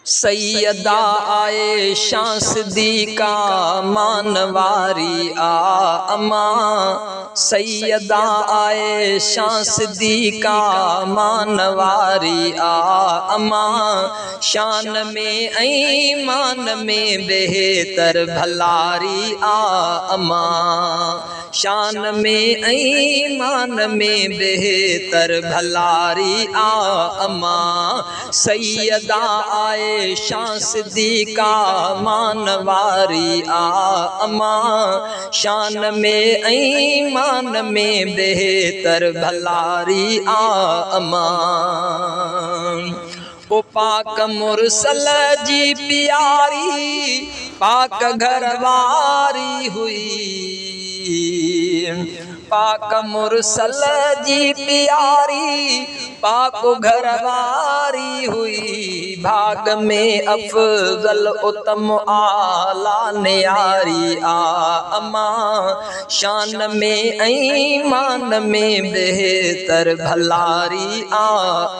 Syeda Ayesha Siddiqa मानवारी अम्मा। Syeda Ayesha Siddiqa मानवारी अम्मा। शान में ईमान में बेहतर भलारी अम्मा। शान में ईमान में बेहतर भलारी अम्मा। सैयदा आयशा सिद्दीका मानवारी अम्मा। शान में ईमान में बेहतर भलारी अम्मा। ओ पाक मुरसल जी प्यारी पाक घरवारी हुई। पाक मुरसल जी प्यारी पाक घरवारी हुई। भाग में अफजल उत्तम आला न्यारी अम्मा। शान में ईमान में बेहतर भलारी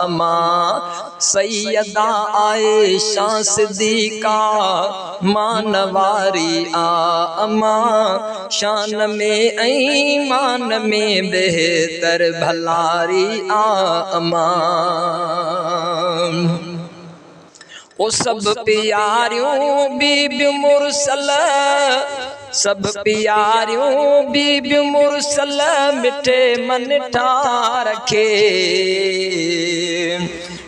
अम्मा। सैयदा आयशा सिद्दीका मानवारी अम्मा। शान में ईमान में बेहतर भलारी अम्मा। ओ सब प्यारियों बीबी मुरसल सब प्यारियों बीबी मुरसल मिठे मन ठा रखे।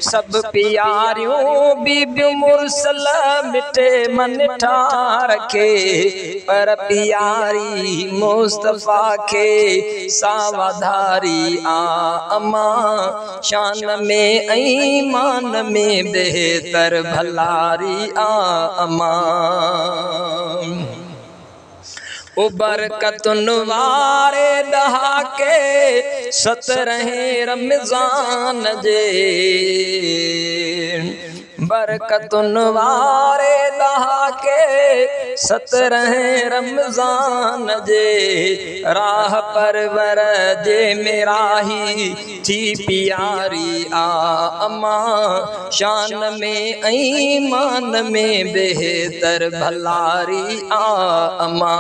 सब प्यारियों बीबी मुरसल मिठे मन ठा रखे। पर प्यारी मुस्तफा के सावधारी अम्मा। शान में ईमान में बेहतर भलारी अम्मा। ओ बरकतुन वारे दहाके 17 रमज़ान जे। बरकतुन वारे दहाके 17 रमज़ान जे। राह परवर जे मेराही थी प्यारी अम्मा। शान में ईमान में बेहतर भलारी अम्मा।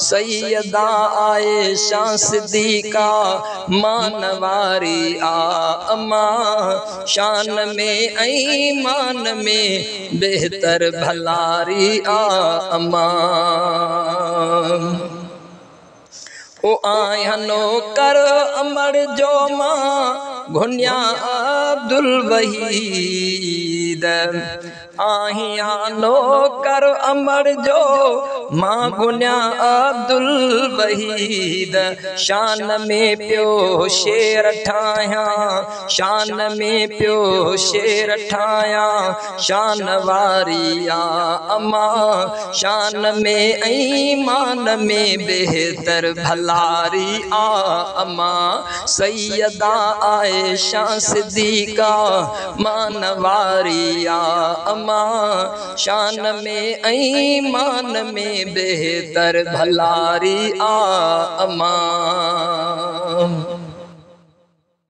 सैयदा आयशा सिद्दीका मानवारी अम्मा। शान में ईमान में बेहतर भलारी अम्मा। ओ आयनो कर अमर जो मां घुन्या अब्दुल वहीद। आहियानो कर अमर जो मां गुन्या अब्दुल वहीद। शान में पियो शेर ठाया शान में पियो शेर ठाया। शान वारी अम्मा। शान में ईमान में बेहतर भलारी अम्मा। सैयदा आयशा सिद्दीका मानवारी अम्मा। शान में ईमान में बेहतर भलारी अम्मा।